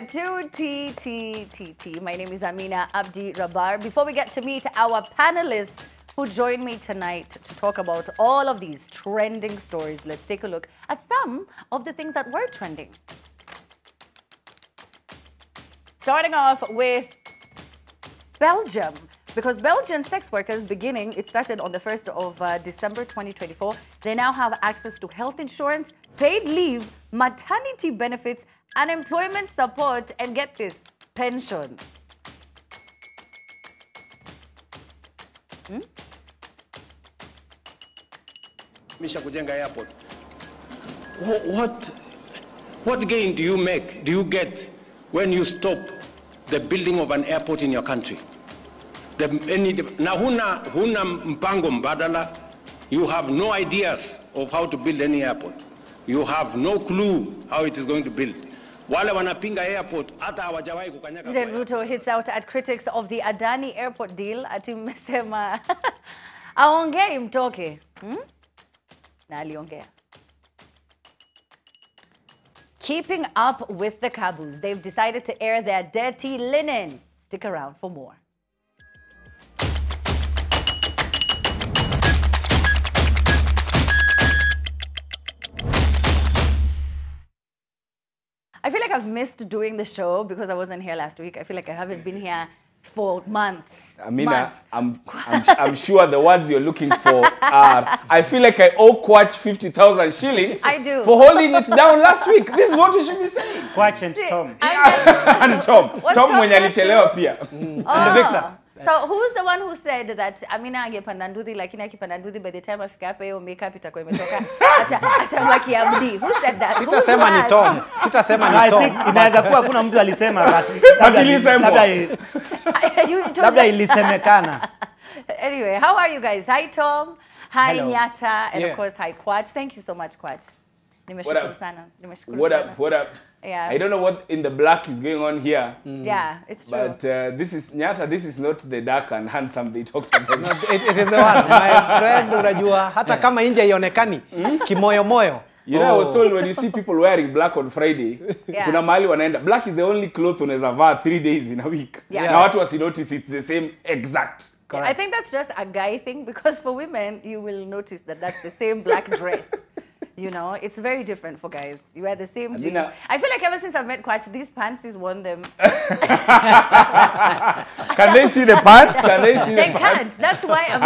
to TTTT. My name is Amina Abdi Rabar. Before we get to meet our panelists who join me tonight to talk about all of these trending stories, let's take a look at some of the things that were trending. Starting off with Belgium, because Belgian sex workers it started on the 1st of December 2024. They now have access to health insurance, paid leave, maternity benefits, unemployment support, and get this, pension. Misha kujenga airport. What gain do you make, do you get when you stop the building of an airport in your country? Na huna mpango mbadala, you have no ideas of how to build any airport. You have no clue how it is going to build. Wale wanapinga airport hata hawajawahi kukanyaga. President Ruto hits out at critics of the Adani airport deal. Ati mmesema aongei mtoke. Na aliongea. Keeping up with the cabals, they've decided to air their dirty linen. Stick around for more. I feel like I've missed doing the show because I wasn't here last week. I feel like I haven't been here for months. Amina, I'm sure the words you're looking for are, I feel like I owe Kwach 50,000 shillings I do. for holding it down last week. This is what we should be saying. Kwach and Tom. And Tom. Tom mwenye alichelewa pia. And Victor. So who's the one who said that Amina angepanda nduthi lakini akipanda nduthi by the time afika hapa hiyo makeup itakuwa imetoka atabaki Abdi? Who said that? Sitasema ni Tom. Sitasema ni Tom. Inaweza kuwa kuna mtu alisema labda ilisemekana. Anyway, how are you guys? Hi Tom. Hi Nyata, and of course hi Kwach. Thank you so much Kwach. Nimeshukuru sana. What up? Yeah. I don't know what in the black is going on here. Yeah, it's true. But this is Nyata. This is not the dark and handsome they talked about. No, it is the one. My friend, unajua hata kama nje ionekani kimoyo moyo. You know, I was told when you see people wearing black on Friday, kuna mahali wanaenda. Black is the only cloth unaweza vaa 3 days in a week. Now watu wasi notice it's the same exact. Correct. I think that's just a guy thing because for women, you will notice that that's the same black dress. You know, it's very different for guys. You wear the same jeans. I feel like ever since I've met Kwach, these pants, he's worn them. Can they see the pants? Can they see the pants? They can't. That's why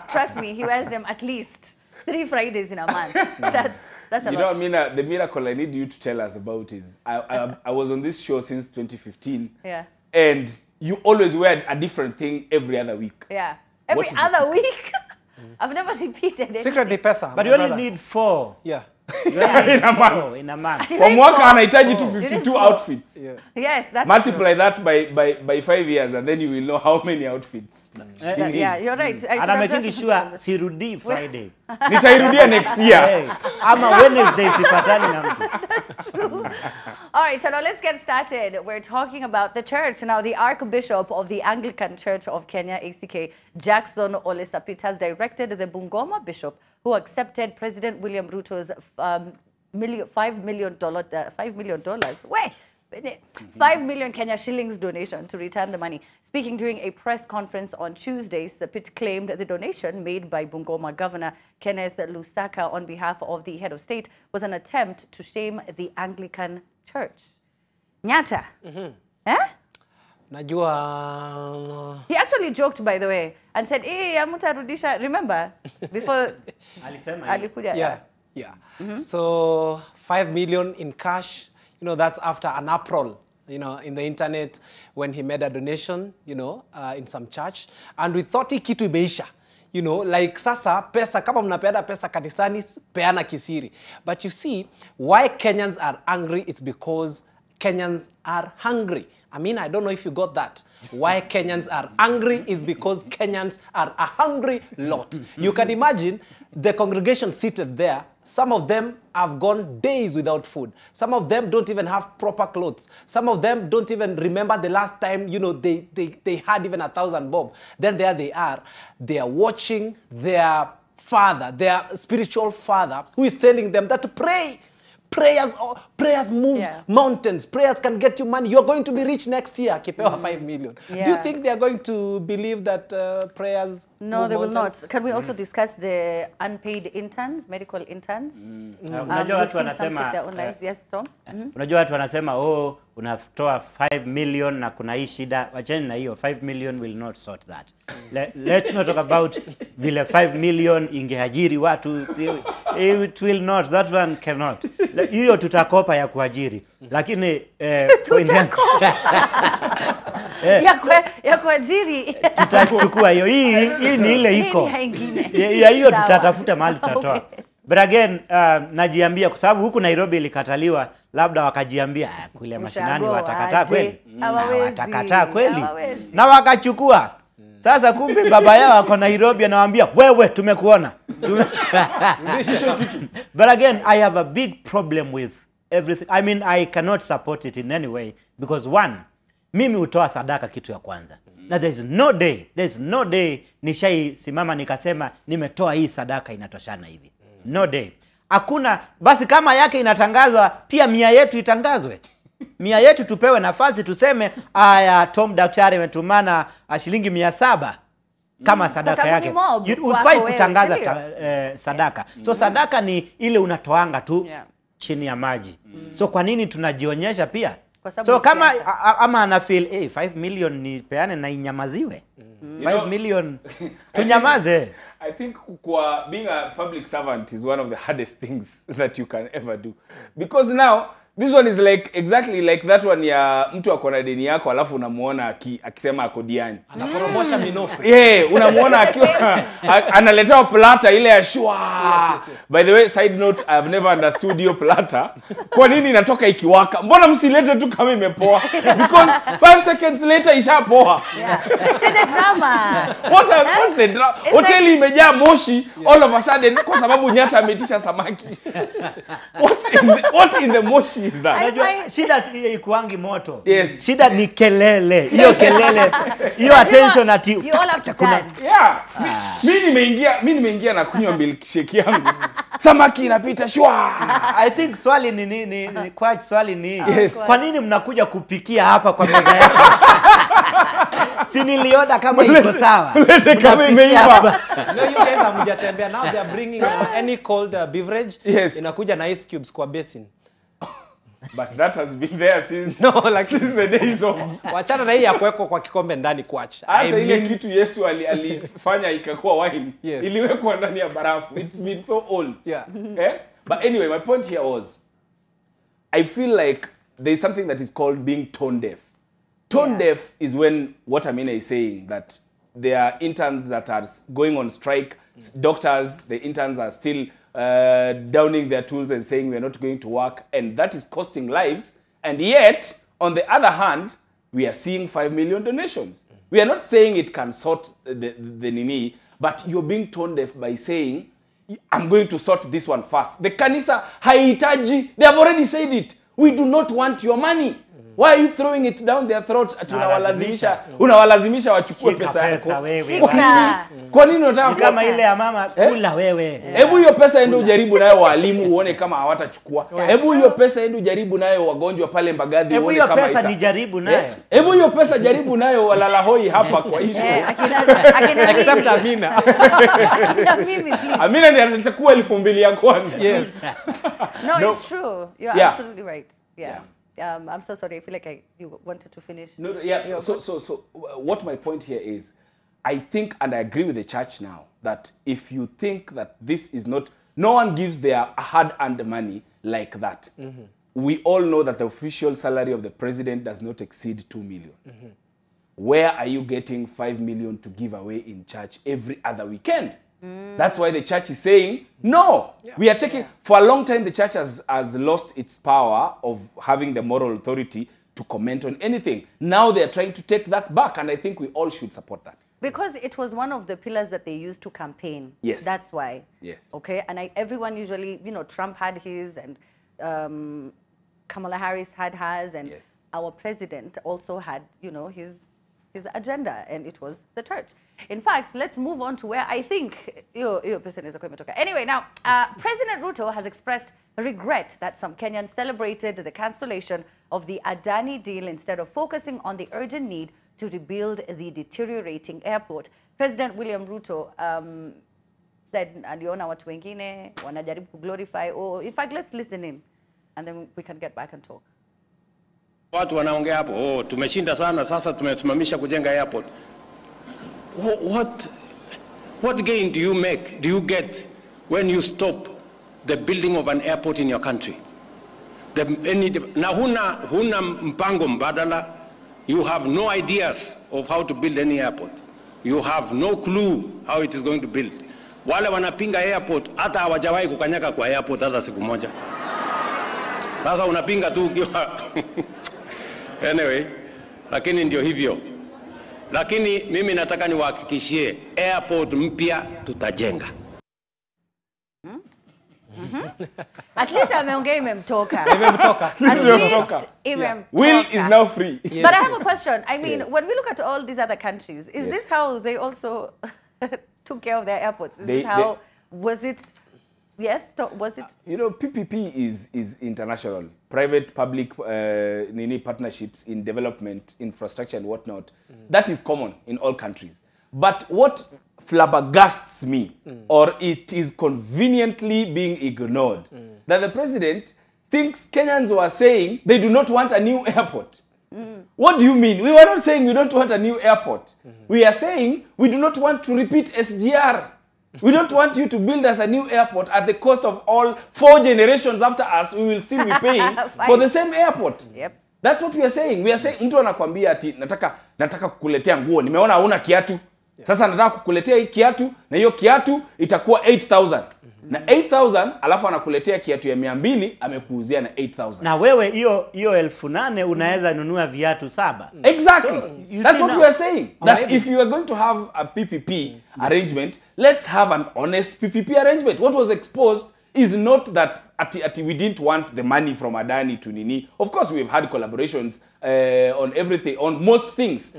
trust me, he wears them at least 3 Fridays in a month. That's a lot. You know, Amina, the miracle I need you to tell us about is, I was on this show since 2015. Yeah. And you always wear a different thing every other week. Yeah. Every other week? I've never repeated it. Secretly pesa. But you only need 4. Yeah. In a month. In a month. Kwa mwaka anahitaji to 52 outfits. Yeah. Yes, that's multiply that by 5 years and then you will know how many outfits she needs. Yeah, you're right. And I'm making sure sirudi Friday. Nitairudia next year. I'm a Wednesday sipatani na mtu. That's true. All right, so now let's get started. We're talking about the church. Now, the Archbishop of the Anglican Church of Kenya, ACK, Jackson Ole Sapit, has directed the Bungoma bishop who accepted President William Ruto's $5 million Kenya shillings donation to return the money. Speaking during a press conference on Tuesday, Sapit claimed the donation made by Bungoma Governor Kenneth Lusaka on behalf of the head of state was an attempt to shame the Anglican Church. Nyata. Eh? Najua. He actually joked, by the way, and said, "Hey, amutarudisha." Remember, before alikuja. Yeah. So 5 million in cash. You know, that's after an uproar, you know, in the internet when he made a donation, you know, in some church, and we thought kitu imeisha. You know, like sasa pesa kama mnapeana pesa kanisani peana kisiri. But you see, why Kenyans are angry? It's because Kenyans are hungry. I mean, I don't know if you got that. Why Kenyans are angry is because Kenyans are a hungry lot. You can imagine the congregation seated there. Some of them have gone days without food. Some of them don't even have proper clothes. Some of them don't even remember the last time, you know, they had even 1,000 bob. Then there they are watching their father, their spiritual father, who is telling them that prayers Prayers move mountains. Prayers can get you money. You're going to be rich next year. Akipewa 5 million. Do you think they are going to believe that prayers No, they will mountains? not. Can we also discuss the unpaid interns, medical interns? Unajua watu wanasema unajua watu wanasema oh unatoa 5 million na kuna hii shida. Wacheni na hiyo 5 million will not sort that. Let's not talk about vile 5 million ingeajiri watu. It will not. That one cannot. Hiyo tutakopa ya kuajiri. Lakini ya kuajiri tutachukua hiyo. Hii ni ile iko. Ya hiyo tutatafuta mahali tutatoa. But again, najiambia kwa sababu huku Nairobi ilikataliwa, labda wakajiambia kule mashinani watakataa kweli. Watakataa kweli. Na wakachukua. Sasa kumbe baba yao ako Nairobi anawaambia wewe tumekuona. But again, I have a big problem with everything. I mean, I cannot support it in any way because one, mimi hutoa sadaka kitu ya kwanza. Na there's no day nishai simama nikasema nimetoa hii sadaka inatoshana hivi. No day. Hakuna, basi kama yake inatangazwa pia 100 yetu itangazwe. 100 yetu tupewe nafasi tuseme aya Tom daktari ametumana shilingi 700 kama sadaka yake. Ufai kutangaza sadaka. So sadaka ni ile unatoanga tu chini ya maji. So kwa nini tunajionyesha pia? So kama ama ana feel 5 million ni peane na inyamaziwe. 5 million tunyamaze. I think being a public servant is one of the hardest things that you can ever do. Because now this one is like exactly like that one ya mtu akona deni yako alafu unamuona akisema akodiani. Anaporomosha minofu. Unamuona akiwa analetea plata ile ya shua. By the way, side note, I have never understood your plata. Kwa nini inatoka ikiwaka? Mbona msilete tu kama imepoa? Because 5 seconds later ishapoa. It's the drama. What's the drama? Hoteli imejaa moshi all of a sudden kwa sababu nyata ameitisha samaki. What in the moshi is that? Unajua shida ikuangi moto. Yes. Shida ni kelele. Hiyo kelele. Hiyo attention ati You all have to turn. Mimi nimeingia na kunywa milkshake yangu. Samaki inapita shwa. I think swali ni kwa swali ni kwa nini mnakuja kupikia hapa kwa meza yako? Si niliona kama iko sawa. Lete kama imeiva. No, you guys hamjatembea. Now they are bringing any cold beverage. Inakuja na ice cubes kwa basin. But that has been there since since the days of wachana na hii ya kuwekwa kwa kikombe ndani kuacha. Hata ile kitu Yesu alifanya ikakuwa wine. Iliwekwa ndani ya barafu. It's been so old. But anyway, my point here was I feel like there is something that is called being tone deaf. Tone deaf is when what Amina is saying that there are interns that are going on strike, doctors, the interns are still downing their tools and saying we are not going to work, and that is costing lives. And yet, on the other hand, we are seeing 5 million donations. We are not saying it can sort the nini, but you're being tone deaf by saying, I'm going to sort this one first. The kanisa haitaji, they have already said it. We do not want your money. Why are you throwing it down their throat? Unawalazimisha wachukue pesa yako. Kwa nini unataka kama ile ya mama kula wewe? Hebu hiyo pesa ende ujaribu nayo walimu uone kama hawatachukua. Hebu hiyo pesa ende ujaribu nayo wagonjwa pale Mbagathi uone kama ita. Hebu hiyo pesa ni jaribu nayo. Hebu hiyo pesa jaribu nayo walala hoi hapa kwa issue. Except Amina. Amina ndiye atachukua 2,000 ya kwanza. Yes. No, it's true. You're absolutely right. Yeah. I'm so sorry. I feel like you wanted to finish. No, yeah. So what my point here is, I think, and I agree with the church now, that if you think that this is not, no one gives their hard-earned money like that. We all know that the official salary of the president does not exceed 2 million. Where are you getting 5 million to give away in church every other weekend? That's why the church is saying, no, we are taking, for a long time the church has lost its power of having the moral authority to comment on anything. Now they are trying to take that back, and I think we all should support that. Because it was one of the pillars that they used to campaign. Yes. That's why. Yes. Okay, and everyone usually, Trump had his, and Kamala Harris had hers, and our president also had, his agenda, and it was the church. In fact, let's move on to where I think your person is a. Anyway, now, President Ruto has expressed regret that some Kenyans celebrated the cancellation of the Adani deal instead of focusing on the urgent need to rebuild the deteriorating airport. President William Ruto said, aliona watu wengine wanajaribu kuglorify, or in fact, let's listen in and then we can get back and talk. Watu wanaongea hapo, tumeshinda sana, sasa tumesimamisha kujenga airport. What gain do you make, do you get when you stop the building of an airport in your country? Na huna mpango mbadala, you have no ideas of how to build any airport. You have no clue how it is going to build. Wale wanapinga airport, hata hawajawahi kukanyaka kwa airport hata siku moja. Sasa unapinga tu ukiwa anyway, lakini ndio hivyo. Lakini mimi nataka niwahakikishie airport mpya tutajenga. At least ameongea imemtoka. Will is now free. But I have a question. I mean, when we look at all these other countries, is this how they also took care of their airports? Is this how, was it, yes, was it? You know, PPP is international. Private-public partnerships in development, infrastructure and whatnot. That is common in all countries. But what flabbergasts me, or it is conveniently being ignored, that the president thinks Kenyans were saying they do not want a new airport. What do you mean? We were not saying we don't want a new airport. We are saying we do not want to repeat SGR. We don't want you to build us a new airport at the cost of all 4 generations after us. We will still be paying for the same airport. Yep. That's what we are saying. We are saying, mtu anakuambia ati nataka kukuletea nguo, nimeona hauna kiatu. Sasa nataka kukuletea hii kiatu, na hiyo kiatu itakuwa 8,000. Na 8,000 alafu anakuletea kiatu ya 200, amekuuzia na 8,000. Na wewe hiyo 8,000 unaweza nunua viatu 7. Exactly. So, that's what we are saying. That if you are going to have a PPP arrangement, let's have an honest PPP arrangement. What was exposed is not that we didn't want the money from Adani to Nini. Of course, we've had collaborations on everything, on most things,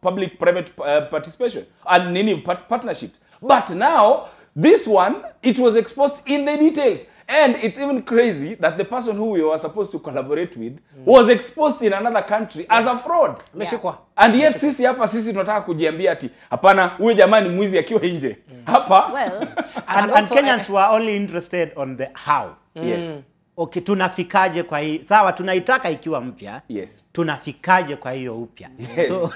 public-private participation and Nini partnerships. But now, this one, it was exposed in the details. And it's even crazy that the person who we were supposed to collaborate with was exposed in another country as a fraud. Yeah. And yet sisi hapa sisi tunataka kujiambia ati hapana, huyo jamani mwizi akiwa nje. Hapa. Well, and Kenyans were only interested on the how. Yes. Okay, tunafikaje kwa hii? Sawa, tunaitaka ikiwa mpya. Yes. Tunafikaje kwa hiyo upya? Yes. So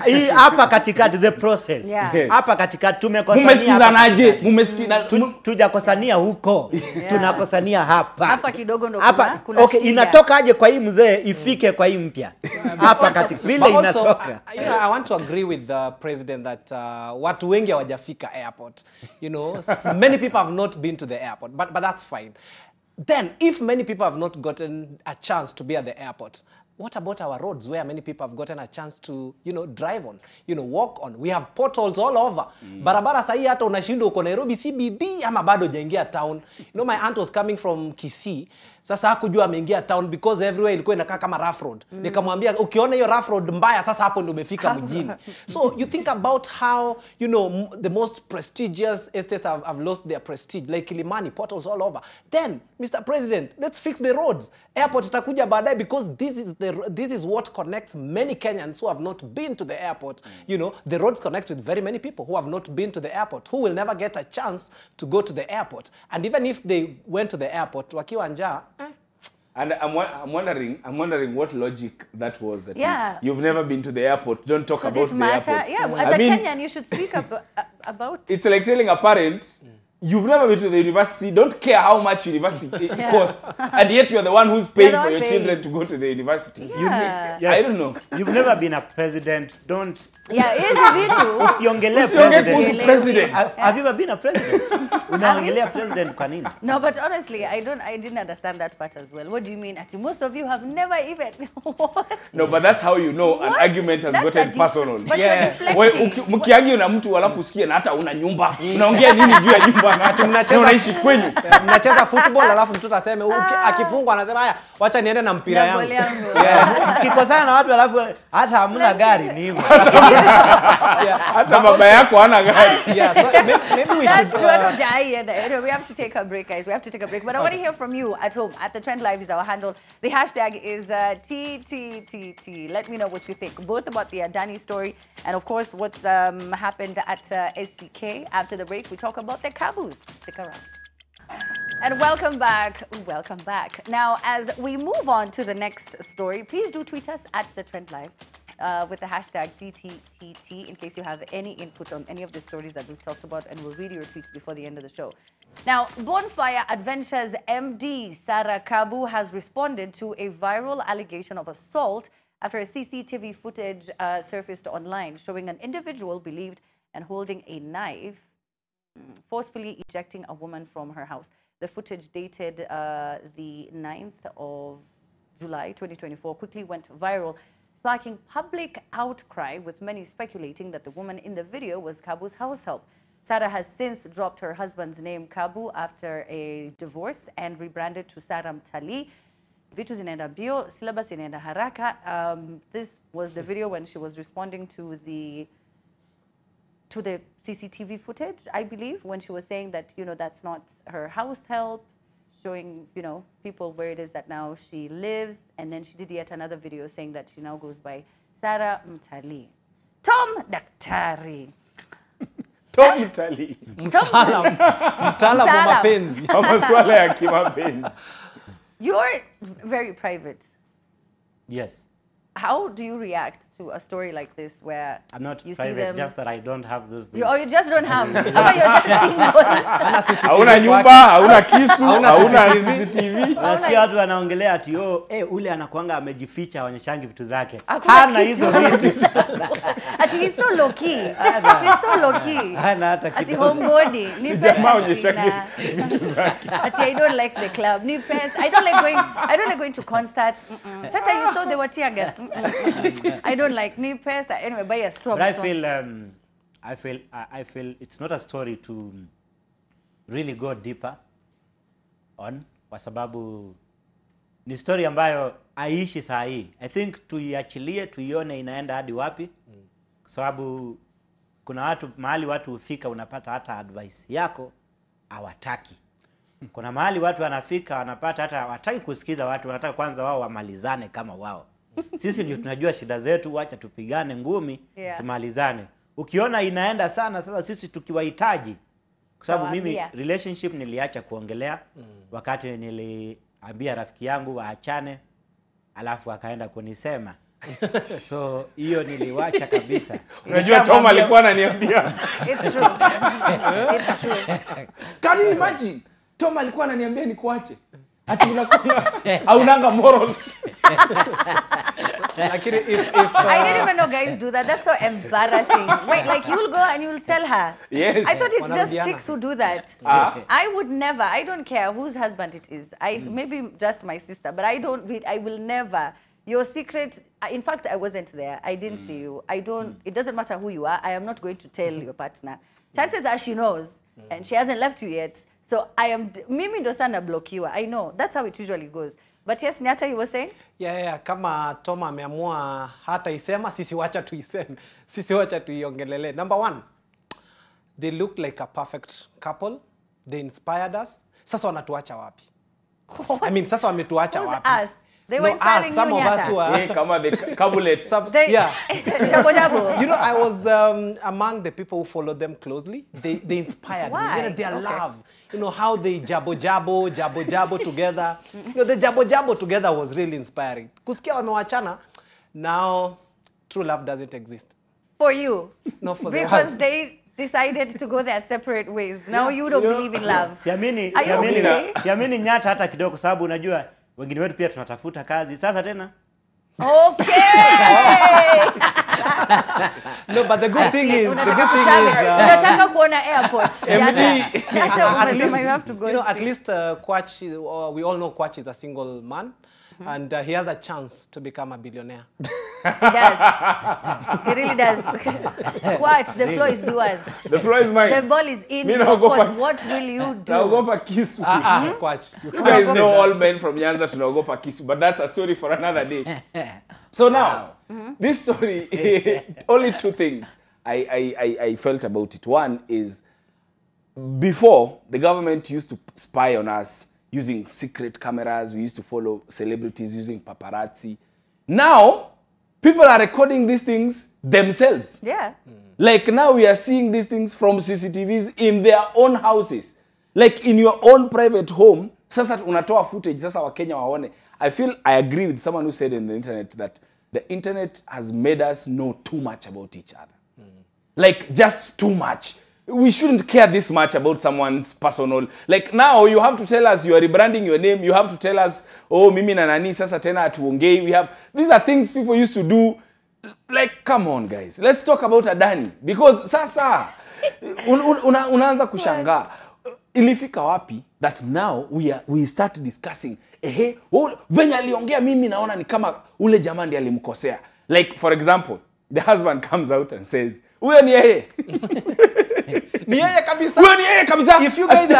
hii hapa katikati the process. Yeah. Yes. Hapa katikati tumekosania. Mumesikizanaje? Mumesikina tujakosania huko. Yeah. Tunakosania hapa. Hapa kidogo ndo kuna okay, shida. Inatoka aje kwa hii mzee ifike kwa hii mpya. Hapa katikati vile inatoka. I want to agree with the president that watu wengi hawajafika airport. You know, many people have not been to the airport, but that's fine. Then, if many people have not gotten a chance to be at the airport, what about our roads where many people have gotten a chance to, you know, drive on, you know, walk on? We have potholes all over. Barabara sahi hata unashindwa uko Nairobi CBD ama bado hujaingia town. You know, my aunt was coming from Kisii. Sasa hakujua ameingia town because everywhere ilikuwa inakaa kama rough road. Nikamwambia ukiona hiyo rough road mbaya sasa hapo ndio umefika mjini. So you think about how, you know, the most prestigious estates have lost their prestige, like Kilimani, potholes all over. Then, Mr. President, let's fix the roads. Airport itakuja baadaye because this is what connects many Kenyans who have not been to the airport. You know, the roads connect with very many people who have not been to the airport, who will never get a chance to go to the airport. And even if they went to the airport, wakiwa njaa, and I'm wondering what logic that was. That yeah. You've never been to the airport. Don't talk about the airport. Yeah, as a Kenyan, you should speak about. It's like telling a parent, you've never been to the university, don't care how much university it costs, and yet you're the one who's paying for your children to go to the university. Yeah. Yes. I don't know. You've never been a president. Don't. Yeah, hizi vitu. Usiongelee president. Have you ever been a president? Unaongelea president kwa nini? No, but honestly, I didn't understand that part as well. What do you mean? Actually, most of you have never even. No, but that's how you know an argument has gotten personal. But mkiargue na mtu alafu usikie na hata una nyumba. Unaongea nini juu ya nyumba? hapana. Mnacheza unaishi kwenyu. Mnacheza football alafu mtoto aseme akifungwa anasema haya wacha niende na mpira yangu. Kikosana na watu alafu hata hamna gari ni hivyo. Hata baba yako hana gari. Yeah, so maybe we should we have to take a break, guys. We have to take a break. But I want to hear from you at home. At the Trend Live is our handle. The hashtag is TTTT. Let me know what you think, both about the Adani story and, of course, what's happened at SDK. After the break, we talk about the caboose. Stick around. And welcome back. Welcome back. Now, as we move on to the next story, please do tweet us at the Trend Live with the hashtag TTTT in case you have any input on any of the stories that we've talked about, and we'll read your tweets before the end of the show. Now, Bonfire Adventures MD Sarah Kabu has responded to a viral allegation of assault after a CCTV footage surfaced online showing an individual believed and holding a knife, forcefully ejecting a woman from her house. The footage dated the 9th of July 2024 quickly went viral, sparking public outcry, with many speculating that the woman in the video was Kabu's house help. Sarah has since dropped her husband's name Kabu after a divorce and rebranded to Sarah Mtali. Vitu zinaenda bio, syllabus inaenda haraka. This was the video when she was responding to the CCTV footage, I believe, when she was saying that, you know, that's not her house help, showing, you know, people where it is that now she lives. And then she did yet another video saying that she now goes by Sarah Mtali. Tom Daktari. Tom Mtali. Mtala wa mapenzi. Masuala ya kimapenzi. You're very private. Yes. How do you react to a story like this where I'm not you private, see them? just that I don't have those things. You just don't have. How you're just single? Hauna nyumba, hauna kisu, hauna CCTV. Nasikia watu wanaongelea ati ule anakuanga amejificha onyeshangi vitu zake. Hana hizo vitu. Ati he's so low key. He's so low key. Hana hata kitu. Ati homebody. Ni jamaa onyeshangi vitu zake. Ati I don't like the club. Ni pesa. I don't like going to concerts. Sasa you saw they were tear gas. I don't like ni pesa. Anyway, buy a straw. But I feel it's not a story to really go deeper on, kwa sababu ni story ambayo aishi saa hii. I think tuiachilie, tuione inaenda hadi wapi. Kwa sababu kuna watu mahali watu ufika unapata hata advice yako hawataki. Kuna mahali watu wanafika wanapata hata hawataki kusikiza watu, wanataka kwanza wao wamalizane kama wao. Sisi ndio tunajua shida zetu, acha tupigane ngumi, tumalizane. Ukiona inaenda sana sasa sisi tukiwahitaji, kwa sababu mimi relationship niliacha kuongelea wakati niliambia rafiki yangu waachane, alafu akaenda kunisema. So hiyo niliwacha kabisa. Unajua Tom alikuwa ananiambia. It's true. It's true. Can you imagine? Tom alikuwa ananiambia nikuache. Ati unakuwa haunanga morals. I didn't even know guys do that. That's so embarrassing. Wait, like you'll go and you'll tell her. Yes. I thought it's just chicks who do that. I would never. I don't care whose husband it is. Maybe just my sister, but I will never. Your secret, in fact, I wasn't there. I didn't see you. It doesn't matter who you are. I am not going to tell your partner. Chances are she knows and she hasn't left you yet. So mimi ndo sana blokiwa. I know. That's how it usually goes. But yes, Nyata, you were saying? Yeah. Kama Tom ameamua hata isema, sisi wacha tuiseme. Sisi wacha tuiongelele. Number one, they look like a perfect couple. They inspired us. Sasa wanatuacha wapi? I mean, sasa wametuacha wapi? Us? They were inspiring some you, of us who are... Kama the cabulets. Yeah. Jabo. You know, I was among the people who followed them closely. They inspired me. You know, their love. You know, how they jabo together. You know, the jabo together was really inspiring. Kusikia wamewachana, now true love doesn't exist. For you? No, for them. Because they decided to go their separate ways. Now you don't believe in love. Siamini Nyata hata kidogo, sababu unajua wengine wetu pia tunatafuta kazi. Sasa tena? Okay. No, but the good thing is, unataka kuona airport. at least, you have to go. You know, at least Kwach, we all know Kwach is a single man. And he has a chance to become a billionaire. He does. He really does. Watch, the floor is yours. The floor is mine. The ball is in your court. What will you do? Naogopa kisu. Kwach. You guys know all men from Nyanza tunaogopa kisu, but that's a story for another day. So now, this story, only two things I felt about it. One is, before, the government used to spy on us using secret cameras. We used to follow celebrities using paparazzi. Now, people are recording these things themselves. Yeah. Like now we are seeing these things from CCTVs in their own houses. Like in your own private home. Sasa unatoa footage, sasa Wakenya waone. I agree with someone who said in the internet that the internet has made us know too much about each other. Like just too much. We shouldn't care this much about someone's personal. Like now you have to tell us you are rebranding your name. You have to tell us, oh, mimi na nani sasa tena atuongei. These are things people used to do. Like, come on guys. Let's talk about Adani. Because sasa, unaanza kushangaa. Ilifika wapi that now we start discussing. Venye aliongea mimi naona ni kama ule jamani alimkosea. Like, for example, the husband comes out and says, uwe ni yeye. Ni yeye kabisa. Uwe ni yeye kabisa. If you guys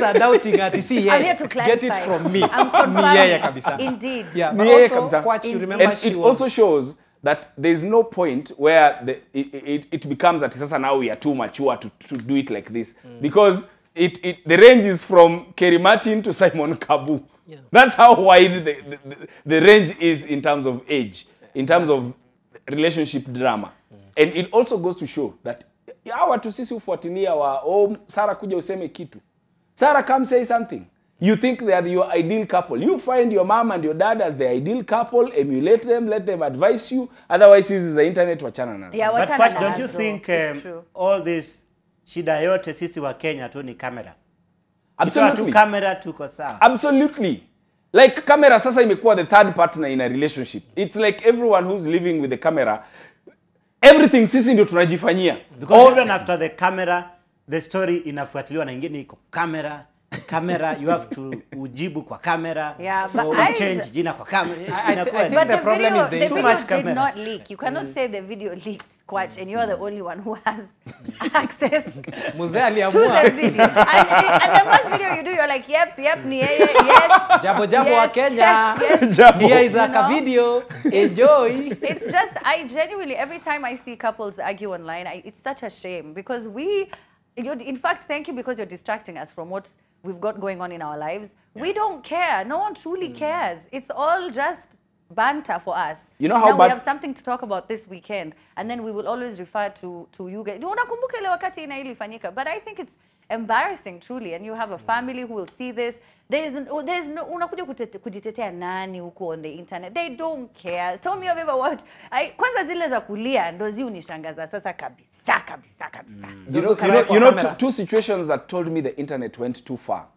are doubting at see I'm here to clarify. get it from me. I'm Ni yeye kabisa. Indeed. Yeah, Ni but yeye also, kabisa. Kwach, you remember And it also shows that there's no point where it becomes that sasa now we are too mature to do it like this. Because the range is from Kerry Martin to Simon Kabu. Yeah. That's how wide the range is in terms of age, in terms of relationship drama. And it also goes to show that hawa tu sisi ufuatilia Sarah kuja useme kitu. Sarah, come say something. You think they are your ideal couple. You find your mom and your dad as the ideal couple, emulate them, let them advise you. Otherwise, this is the internet wachana nazo. Yeah, but Kwach, don't you think all this shida yote sisi wa Kenya tu ni camera? Absolutely. Camera tuko sawa. Absolutely. Like camera sasa imekuwa the third partner in a relationship. It's like everyone who's living with the camera, everything sisi ndio tunajifanyia. Because even after the camera, the story inafuatiliwa na ingine iko camera, you have to ujibu kwa camera. Yeah, but change jina kwa camera. But the problem is the too video much did not leak. You cannot say the video leaked, Kwach, and you are the only one who has access Mzee to aliamua. the video. And the first video you do, you're like, yep, ni yeye, yes. Jabo wa Kenya. Yes. Here is a video. Enjoy. It's just, I genuinely, every time I see couples argue online, it's such a shame because in fact, thank you because you're distracting us from what we've got going on in our lives. Yeah. We don't care. No one truly cares. It's all just banter for us. You know how now we have something to talk about this weekend, and then we will always refer to you guys. Unakumbuka ile wakati ina ilifanyika. But I think it's embarrassing truly, and you have a family who will see this. There's no unakuja kujitetea nani huko on the internet. They don't care. Tell me ever what. Kwanza zile za kulia ndo zi unishangaza sasa kabisa. You know two situations that told me the internet went too far.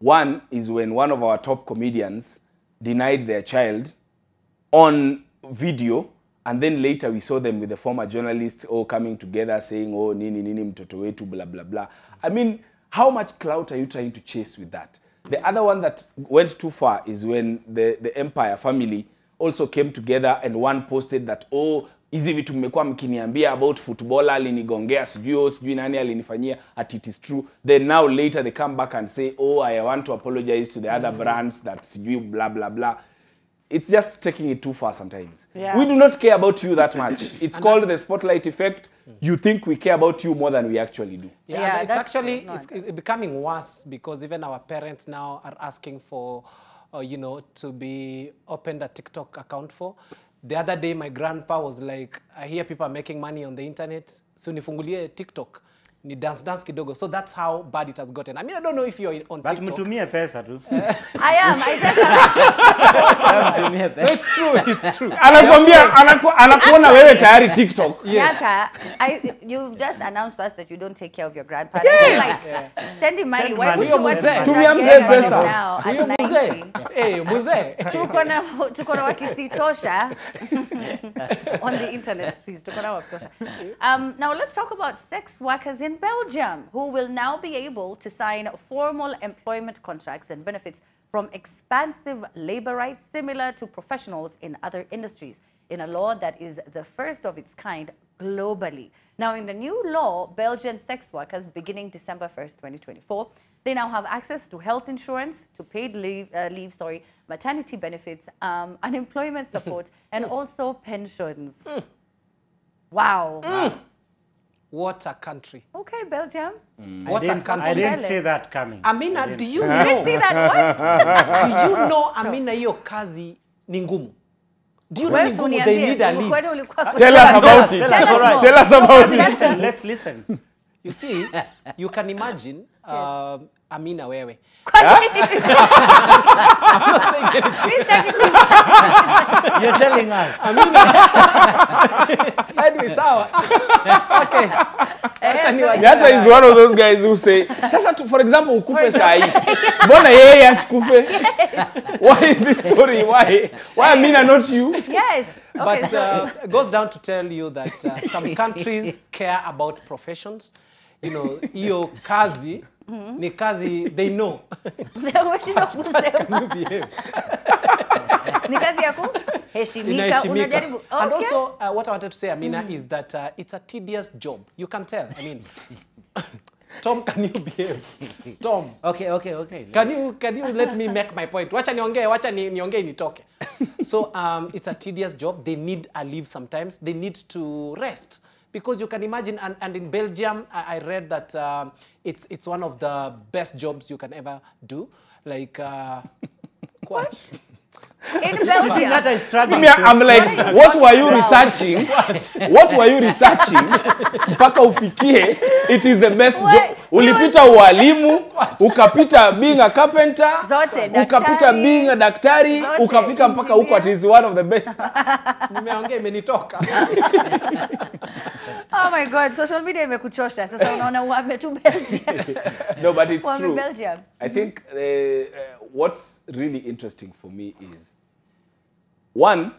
One is when one of our top comedians denied their child on video, and then later we saw them with the former journalists all coming together saying, oh, nini mtoto wetu, blah, blah, blah. I mean, how much clout are you trying to chase with that? The other one that went too far is when the Empire family also came together and one posted that, oh, hizi vitu mmekuwa mkiniambia about footballer alinigongea sijui nani alinifanyia, at it is true. Then now later they come back and say, oh, I want to apologize to the other brands that sijui blah, blah, blah. It's just taking it too far sometimes. Yeah. We do not care about you that much. It's called the spotlight effect. You think we care about you more than we actually do. Yeah, it's actually it's becoming worse because even our parents now are asking for, to be opened a TikTok account for. The other day, my grandpa was like, I hear people are making money on the internet, so nifungulie TikTok. Ni dance kidogo. So that's how bad it has gotten. I mean, I don't know if you're on TikTok. But mtumie pesa tu. I am. I just nitumie No, it's true. It's true. Anakuambia anakuona wewe tayari TikTok. Yata, you've just announced us that you don't take care of your grandparents. Yes. Like, send him money. Send Why would money. you want Mzee. to Tumia start mzee getting pesa. money now at Huyo 90? mzee. Mzee. Tuko na wakisitosha on the internet, please. Tuko na wakitosha. Now let's talk about sex workers in Belgium, who will now be able to sign formal employment contracts and benefits from expansive labor rights similar to professionals in other industries, in a law that is the first of its kind globally. Now, in the new law, Belgian sex workers, beginning December 1st, 2024, they now have access to health insurance, to paid leave, maternity benefits, unemployment support, and also pensions. Wow. What a country. Okay, Belgium. What a country. I didn't see that coming. Amina, do you You didn't see know? that what? Do you know Amina hiyo kazi ni ngumu? Do you know Wewe ni ngumu? They need a leave. Kwani ulikuwa- Tell us about it. Tell us about it. Listen, let's listen. You see, you can imagine Amina wewe. Please take it. You're telling us. Anyway, sawa. Okay. Yata is one of those guys who say, sasa for example, ukufe sahi. Mbona yeye asikufe? Why this story? Why Amina, not you? Yes. Okay, But it goes down to tell you that some countries care about professions. You know, hiyo kazi ni kazi they know. Umeshindwa kusema. You behave. Ni kazi ya kuheshimika. Inaheshimika. Unajaribu. And Okay. also, what I wanted to say, Amina, is that it's a tedious job. You can tell. I mean, Tom, can you behave? Tom, Okay. can you let me make my point? Wacha niongee nitoke. So it's a tedious job. They need a leave sometimes. They need to rest. Because you can imagine, and in Belgium, I read that it's one of the best jobs you can ever do. Like, what? In You see Belgium. that I struggle. I'm like, what were you researching? What were you researching? Mpaka ufikie, it is the best What? job. Ulipita ualimu, ukapita being a carpenter, Zote, ukapita daktari. being a daktari, Zote, ukafika mpaka huko, it is one of the best. Nimeongea imenitoka. Oh my God, social media imekuchosha. Sasa unaona uame tu Belgium. No, but it's Uame true. Belgium. I think what's really interesting for me is, one,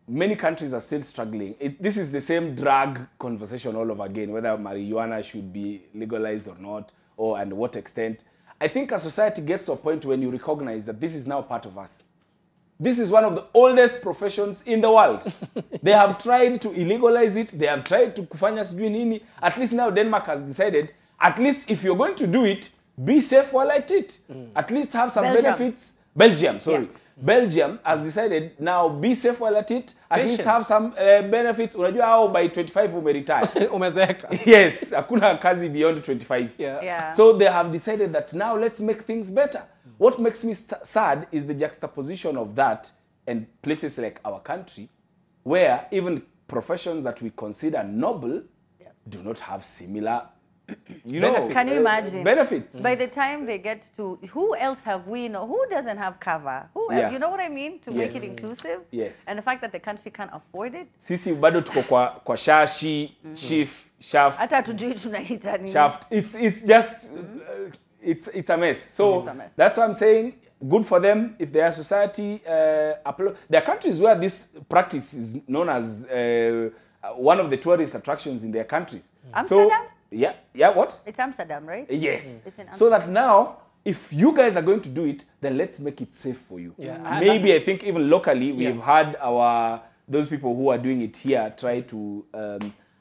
many countries are still struggling. This is the same drug conversation all over again, whether marijuana should be legalized or not, or and what extent. I think a society gets to a point when you recognize that this is now part of us. This is one of the oldest professions in the world. They have tried to illegalize it. They have tried to kufanya sijui nini. At least now Denmark has decided, at least if you're going to do it, be safe while at it. At least have some Belgium. benefits. Belgium, sorry. Yeah. Belgium has decided now be safe while at it. At least Patient. have some benefits. Unajua how by 25 umeretire. Umezeeka. Yes, hakuna kazi beyond 25. Yeah. So they have decided that now let's make things better. What makes me sad is the juxtaposition of that and places like our country, where even professions that we consider noble do not have similar, Benefits. Can you imagine? benefits. By the time they get to, who else have we know? Who doesn't have cover? Who else? Yeah. You know what I mean? To make Yes. it inclusive. Yes. And the fact that the country can't afford it. Sisi bado tuko kwa shashi, shif, shaft, Hata hatujui tunaita nini. shaft. It's just it's a mess. So It's a mess. that's what I'm saying. Good for them if their society there are countries where this practice is known as one of the tourist attractions in their countries. Amsterdam? So yeah, what? It's Amsterdam, right? Yes. It's in So that now, if you guys are going to do it, then let's make it safe for you. Yeah. Maybe I think even locally, we've had those people who are doing it here try to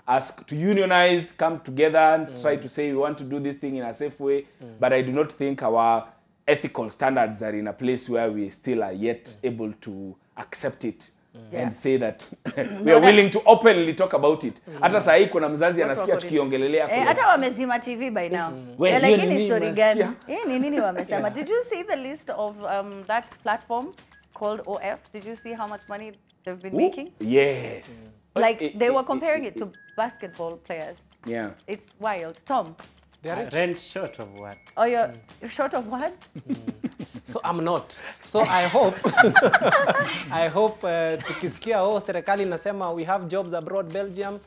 ask to unionize, come together and try to say we want to do this thing in a safe way. But I do not think our ethical standards are in a place where we still are yet able to accept it. Yeah. And say that we are willing to openly talk about it. Hata saa hii kuna mzazi anasikia wako tukiongelelea kule. Hata wamezima TV by now. Wewe, Like, hiyo hii ni ni nini story unasikia? gani? Hii ni nini wamesema? Did you see the list of that platform called OF? Did you see how much money they've been making? Yes. Like, they were comparing it to basketball players. Yeah. It's wild. Tom, They are rich. Rent short of what? oh, you're short of what? So I'm not. So I hope tukisikia serikali inasema we have jobs abroad Belgium.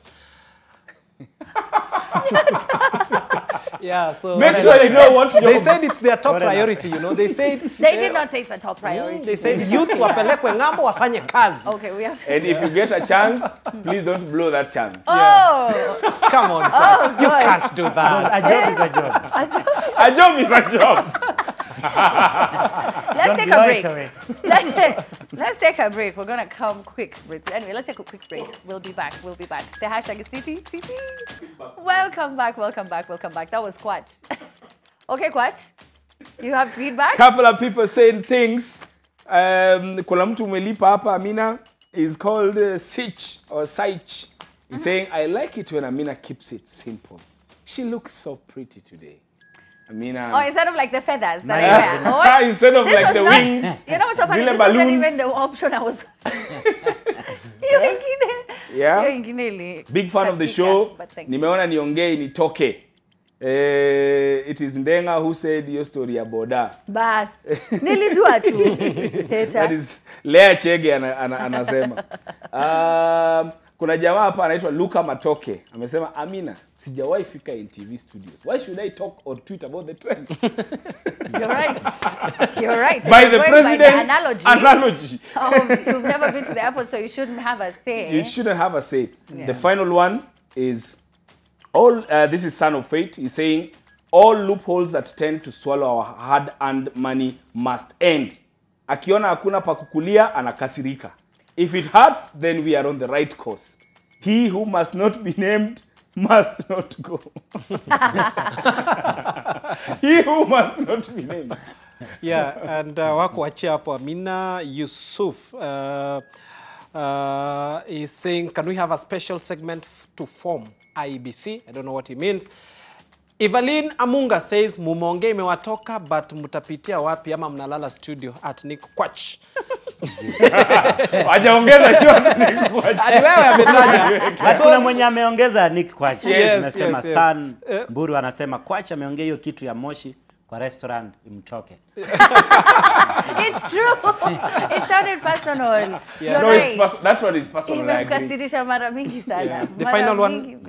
Yeah, so make sure you know what they said it's their top priority, you know. They said they did not say it's a top priority. They said youths wapelekwe ngambo wafanye kazi. Okay, we have. And if you get a chance, please don't blow that chance. Oh, come on, you can't do that. A job is a job. A job is a job. Let's take a break. Let's take a break. We're gonna come quick. Anyway, let's take a quick break. We'll be back. The hashtag is TT. Welcome back. That was Kwach. Okay, Kwach. You have feedback? Couple of people saying things. Kuna mtu umelipa hapa Amina is called Sich or Sich. He's saying, I like it when Amina keeps it simple. She looks so pretty today. Amina. Oh, instead of like the feathers that I wear. Instead of this like the not, wings. You know what's so funny? This balloons. wasn't even the option I was. Yeah. Big fan of the show. Nimeona niongee nitoke. It is Ndenga who said your story ya boda. Bas. Nilijua tu. That is Lea Chege anasema. Kuna jamaa hapa anaitwa Luka Matoke. Amesema Amina, sijawahi fika in TV studios. Why should I talk or tweet about the trend? You're right. You're right. By the president's analogy. You've never been to the airport, so you shouldn't have a say. You shouldn't have a say. Yeah. The final one is this is Son of Fate. He's saying all loopholes that tend to swallow our hard-earned money must end. Akiona hakuna pa kukulia anakasirika. If it hurts, then we are on the right course. He who must not be named must not go. He who must not be named. Yeah, and wako achia hapo Amina Yusuf is saying, can we have a special segment to form IEBC? I don't know what he means. Evelyn Amunga says, mumonge imewatoka but mutapitia wapi ama mnalala studio at Nick Kwach. Hajaongeza hiyo at Nick Kwach. Hadi wewe ametaja. Kuna mwenye ameongeza Nick Kwach. Anasema yes. San Mburu anasema Kwach ameongea hiyo kitu ya moshi kwa restaurant imtoke. It's true. It sounded personal. Yeah. No, right. That one is personal. I agree. Yeah. The final one.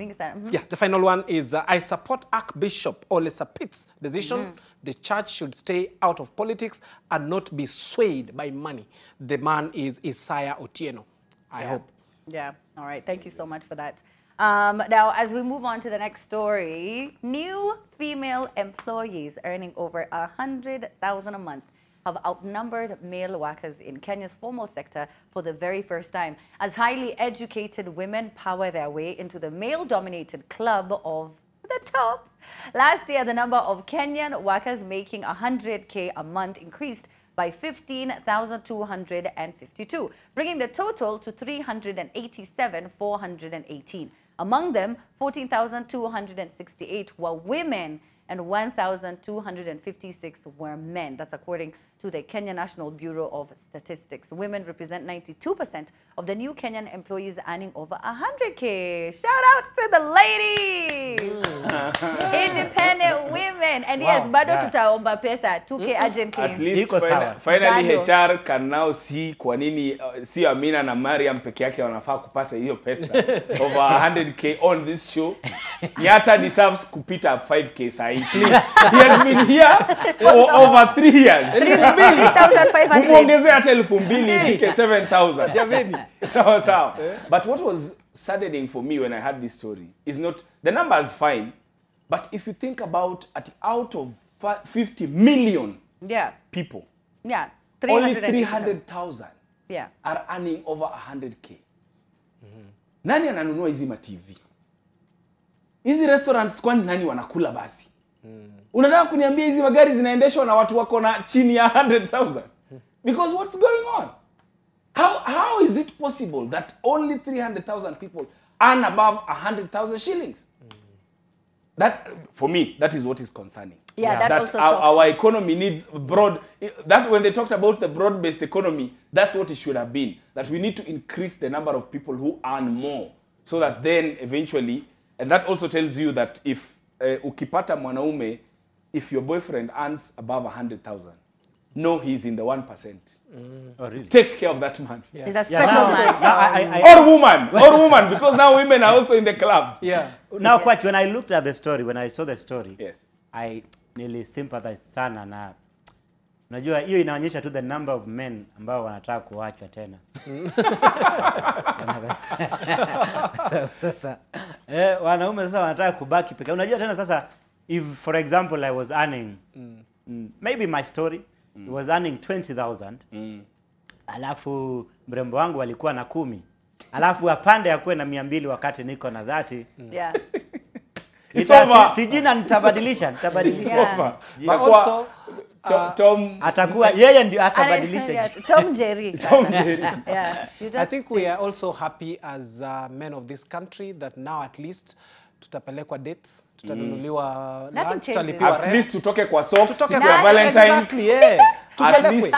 Yeah, the final one is I support Archbishop Ole Sapit's decision. The church should stay out of politics and not be swayed by money. The man is Isaiah Otieno. I hope. Yeah. All right. Thank you so much for that. Now, as we move on to the next story, new female employees earning over 100,000 a month have outnumbered male workers in Kenya's formal sector for the very first time, as highly educated women power their way into the male-dominated club of the top. Last year, the number of Kenyan workers making 100K a month increased by 15,252, bringing the total to 387,418. Among them, 14,268 were women and 1,256 were men. That's according to the Kenya National Bureau of Statistics. Women represent 92% of the new Kenyan employees earning over 100K. Shout out to the ladies! Independent women. And wow, yes, bado tutaomba pesa 2K urgent claim. At least finally HR can now see kwa nini si Amina na Mariam peke yake wanafaa kupata hiyo pesa over 100K on this show. Nyata deserves kupita 5K sahi. Please. He has been here for over 3 years. 3,500. Muongeze hata 2,000 ifike 7,000. Jameni. Sawa. But what was saddening for me when I heard this story is not the number is fine, but if you think about out of 50 million people, only 300,000 are earning over 100K. Nani ananunua hizi ma TV? Hizi restaurants kwani nani wanakula basi? Unataka kuniambia hizi magari zinaendeshwa na watu wako na chini ya 100,000? Because what's going on? How is it possible that only 300,000 people earn above 100,000 shillings? That, for me, that is what is concerning. Yeah, that our economy needs broad. That when they talked about the broad-based economy, that's what it should have been. That we need to increase the number of people who earn more, so that then eventually, and that also tells you that if ukipata mwanaume, if your boyfriend earns above 100,000, know he's in the 1%. Oh, really? Take care of that man. He's a special man. Now, Or woman, because now women are also in the club. Yeah. now quite, when I looked at the story, when I saw the story, Yes. I nearly sympathize sana na unajua hiyo inaonyesha tu the number of men ambao wanataka kuachwa tena. Sasa wanaume sasa wanataka kubaki peke. Unajua tena sasa, if for example I was earning maybe my story was earning 20,000 alafu mrembo wangu alikuwa na 10 alafu apande akuwe na 200 wakati niko na 30. Yeah. Sijina nitabadilisha. Yeah. But also, Tom, Atakuwa yeye ndio atabadilisha. Yeah, Tom Jerry. Yeah. You just I think we are also happy as men of this country that now at least tutapelekwa dates, tutanunuliwa Nothing lunch, changes. tutalipiwa at rent. least tutoke kwa socks, Tutoke siku kwa- ya Valentine's. Exactly, yeah. At Tupelekwe. least.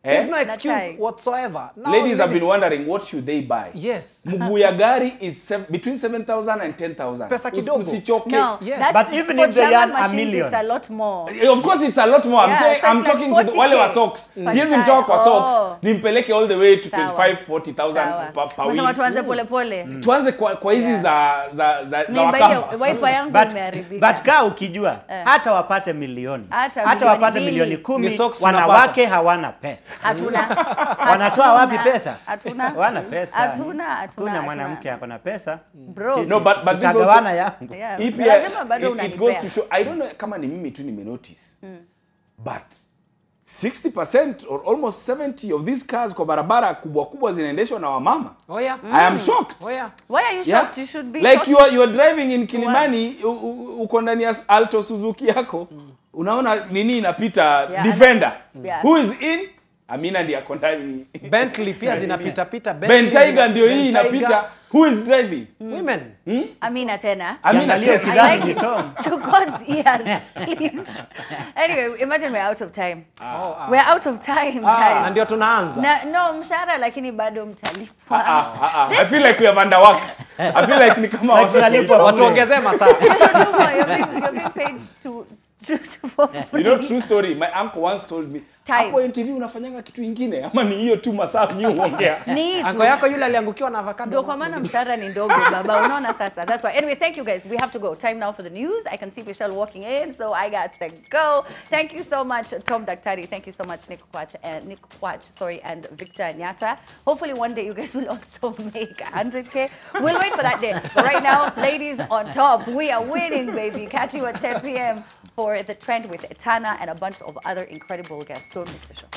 There's no Eh? excuse That's right. whatsoever. Now, Ladies have really- been wondering, what should they buy? Yes. Mguu ya gari is between 7,000 and 10,000. Pesa kidogo. Usichoke. No, Yes. that's, But even for if they German earn a machines, million. it's a lot more. Of course it's a lot more. I'm Yeah, saying, so I'm it's like talking to the, 40K wale wa socks. per Siwezi child. mtoa kwa Oh. socks, nimpeleke all the way to Sawa. 25,000-40,000 per Unasema week. tuanze pole pole. Tuanze kwa hizi za Mimba wakamba. hiyo wiper yangu But imeharibika. kaa ukijua hata wapate milioni. Hata Hata milioni wapate mbili. milioni Ni 10 socks wanawake hawana pesa. Hatuna. Wanatoa wapi pesa? Hatuna. Hawana pesa. Hatuna. Kuna mwanamke ako na pesa. Bro. Sisi No, but this also- tutagawana yangu. Yeah. Hii pia, Lazima bado it goes unanipea. to show, I don't know kama ni mimi tu nimenotice, but 60% or almost 70 of these cars kwa barabara kubwa kubwa zinaendeshwa na wamama. Oh yeah. I am shocked. Oh yeah. Why are you Yeah? shocked? You should be Like shocked. you are driving in Kilimani, uko ndani ya Alto Suzuki yako, unaona nini inapita, Yeah, Defender. yeah. Who is in? Amina ndiye ako ndani. Bentley pia zinapita pita. Ben Tiger ndio hii Ben Tiger. inapita. Who is driving? Women. Amina tena. Amina Kiangalia tena. kidani I like ni it. Tom. To God's ears, please. Anyway, imagine we're out of time. We're out of time, Na guys. ndio tunaanza. No, mshahara lakini bado mtalipwa. I feel like we have underworked. I feel like ni kama watu tunalipwa Watuongezee masaa. You're being paid to for You know, true story. My uncle once told me, Time. hapo NTV unafanyanga kitu ingine ama ni hiyo tu masaa nyi uongea. Need Anko yako yule aliangukiwa na avocado. Ndio kwa maana mshahara ni ndogo baba, unaona sasa. That's why. Anyway, thank you guys. We have to go. Time now for the news. I can see Michelle walking in, so I got to go. Thank you so much, Tom Daktari. Thank you so much, Nick Kwach, and Victor Nyata. Hopefully one day you guys will also make 100K. We'll wait for that day. But right now, ladies on top, we are winning, baby. Catch you at 10 p.m. for The Trend with Etana and a bunch of other incredible guests. Don't miss the show.